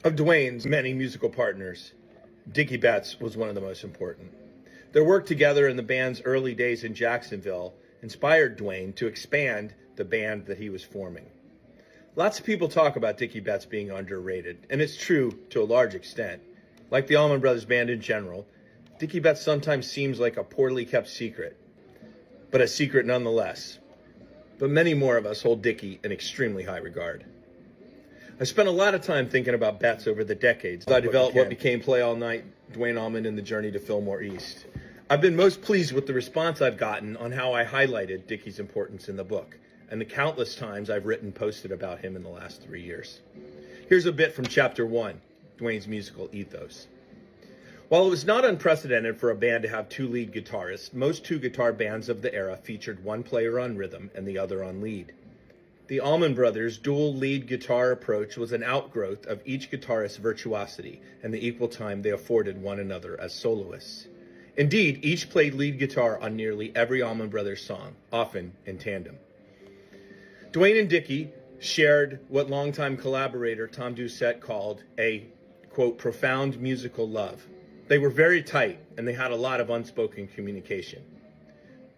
Of Duane's many musical partners, Dickey Betts was one of the most important. Their work together in the band's early days in Jacksonville inspired Duane to expand the band that he was forming. Lots of people talk about Dickey Betts being underrated, and it's true to a large extent. Like the Allman Brothers Band in general, Dickey Betts sometimes seems like a poorly kept secret, but a secret nonetheless. But many more of us hold Dickey in extremely high regard. I spent a lot of time thinking about Betts over the decades. I developed what became Play All Night, Duane Allman and the Journey to Fillmore East. I've been most pleased with the response I've gotten on how I highlighted Dickey's importance in the book, and the countless times I've written and posted about him in the last 3 years. Here's a bit from Chapter 1, Duane's musical ethos. While it was not unprecedented for a band to have two lead guitarists, most two-guitar bands of the era featured one player on rhythm and the other on lead. The Allman Brothers' dual lead guitar approach was an outgrowth of each guitarist's virtuosity and the equal time they afforded one another as soloists. Indeed, each played lead guitar on nearly every Allman Brothers song, often in tandem. Duane and Dickey shared what longtime collaborator Tom Doucette called a, quote, profound musical love. They were very tight, and they had a lot of unspoken communication.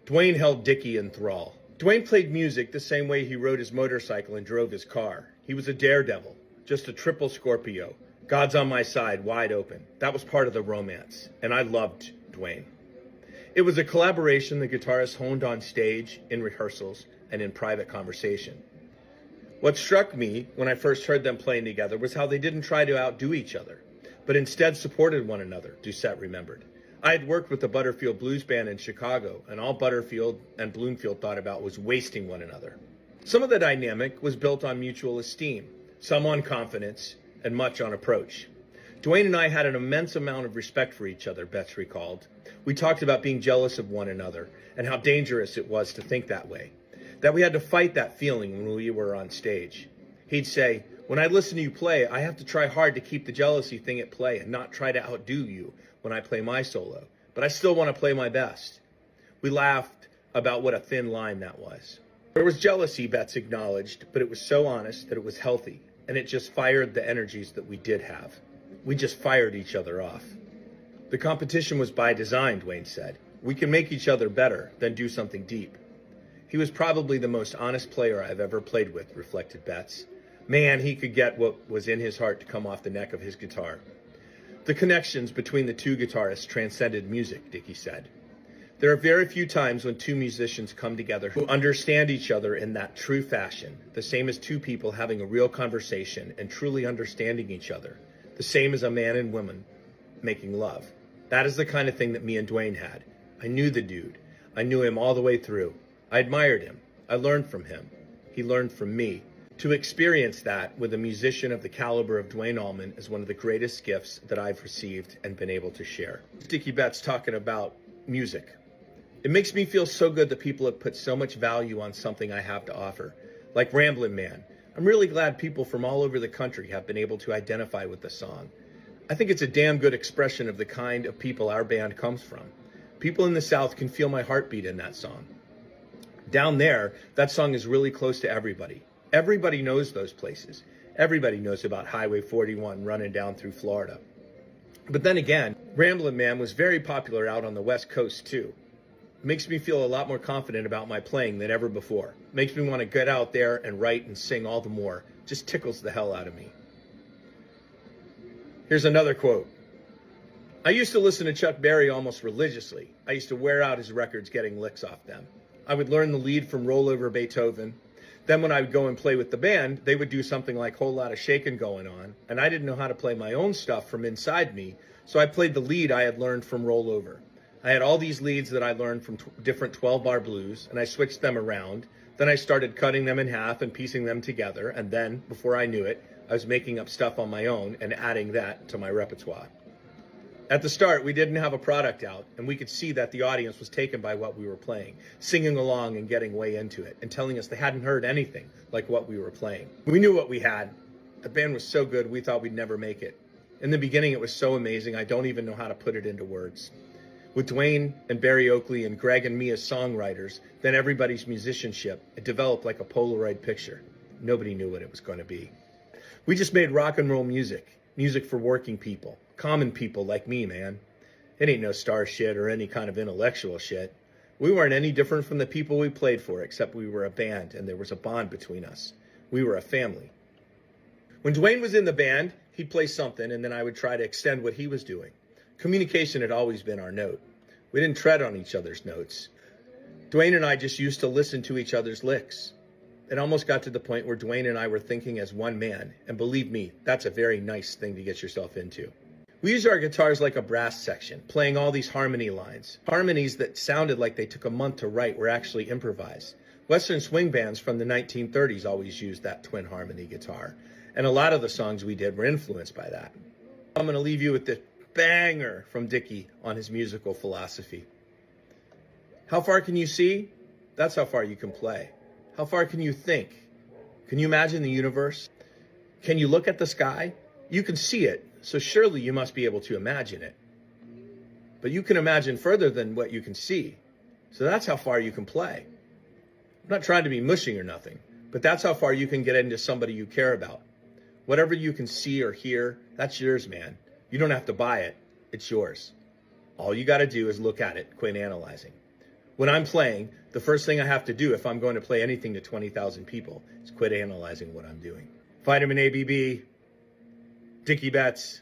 Duane held Dickey in thrall. Duane played music the same way he rode his motorcycle and drove his car. He was a daredevil, just a triple Scorpio. God's on my side, wide open. That was part of the romance, and I loved Duane. It was a collaboration the guitarists honed on stage, in rehearsals, and in private conversation. What struck me when I first heard them playing together was how they didn't try to outdo each other, but instead supported one another, Doucette remembered. I had worked with the Butterfield Blues Band in Chicago, and all Butterfield and Bloomfield thought about was wasting one another. Some of the dynamic was built on mutual esteem, some on confidence, and much on approach. Duane and I had an immense amount of respect for each other, Betts recalled. We talked about being jealous of one another and how dangerous it was to think that way, that we had to fight that feeling when we were on stage. He'd say, when I listen to you play, I have to try hard to keep the jealousy thing at play and not try to outdo you when I play my solo, but I still want to play my best. We laughed about what a thin line that was. There was jealousy, Betts acknowledged, but it was so honest that it was healthy, and it just fired the energies that we did have. We just fired each other off. The competition was by design, Duane said. We can make each other better, then do something deep. He was probably the most honest player I've ever played with, reflected Betts. Man, he could get what was in his heart to come off the neck of his guitar. The connections between the two guitarists transcended music, Dickey said. There are very few times when two musicians come together who understand each other in that true fashion, the same as two people having a real conversation and truly understanding each other, the same as a man and woman making love. That is the kind of thing that me and Duane had. I knew the dude. I knew him all the way through. I admired him. I learned from him. He learned from me. To experience that with a musician of the caliber of Duane Allman is one of the greatest gifts that I've received and been able to share. Dickey Betts talking about music. It makes me feel so good that people have put so much value on something I have to offer, like Ramblin' Man. I'm really glad people from all over the country have been able to identify with the song. I think it's a damn good expression of the kind of people our band comes from. People in the South can feel my heartbeat in that song. Down there, that song is really close to everybody. Everybody knows those places. Everybody knows about Highway 41 running down through Florida. But then again, Ramblin' Man was very popular out on the West Coast too. It makes me feel a lot more confident about my playing than ever before. It makes me want to get out there and write and sing all the more. It just tickles the hell out of me. Here's another quote. I used to listen to Chuck Berry almost religiously. I used to wear out his records getting licks off them. I would learn the lead from Roll Over Beethoven. Then when I would go and play with the band, they would do something like Whole Lotta Shakin' going on, and I didn't know how to play my own stuff from inside me, so I played the lead I had learned from Roll Over. I had all these leads that I learned from different 12-bar blues, and I switched them around. Then I started cutting them in half and piecing them together, and then, before I knew it, I was making up stuff on my own and adding that to my repertoire. At the start, we didn't have a product out, and we could see that the audience was taken by what we were playing, singing along and getting way into it, and telling us they hadn't heard anything like what we were playing. We knew what we had. The band was so good, we thought we'd never make it. In the beginning, it was so amazing, I don't even know how to put it into words. With Duane and Barry Oakley and Greg and me as songwriters, then everybody's musicianship, it developed like a Polaroid picture. Nobody knew what it was going to be. We just made rock and roll music. Music for working people, common people like me, man. It ain't no star shit or any kind of intellectual shit. We weren't any different from the people we played for, except we were a band and there was a bond between us. We were a family. When Duane was in the band, he'd play something and then I would try to extend what he was doing. Communication had always been our note. We didn't tread on each other's notes. Duane and I just used to listen to each other's licks. It almost got to the point where Duane and I were thinking as one man, and believe me, that's a very nice thing to get yourself into. We used our guitars like a brass section, playing all these harmony lines. Harmonies that sounded like they took a month to write were actually improvised. Western swing bands from the 1930s always used that twin harmony guitar, and a lot of the songs we did were influenced by that. I'm going to leave you with this banger from Dickey on his musical philosophy. How far can you see? That's how far you can play. How far can you think? Can you imagine the universe? Can you look at the sky? You can see it, so surely you must be able to imagine it. But you can imagine further than what you can see, so that's how far you can play. I'm not trying to be mushing or nothing, but that's how far you can get into somebody you care about. Whatever you can see or hear, that's yours, man. You don't have to buy it. It's yours. All you got to do is look at it, quit analyzing. When I'm playing, the first thing I have to do if I'm going to play anything to 20,000 people is quit analyzing what I'm doing. Vitamin ABB, Dickey Betts.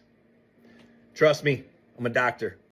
Trust me, I'm a doctor.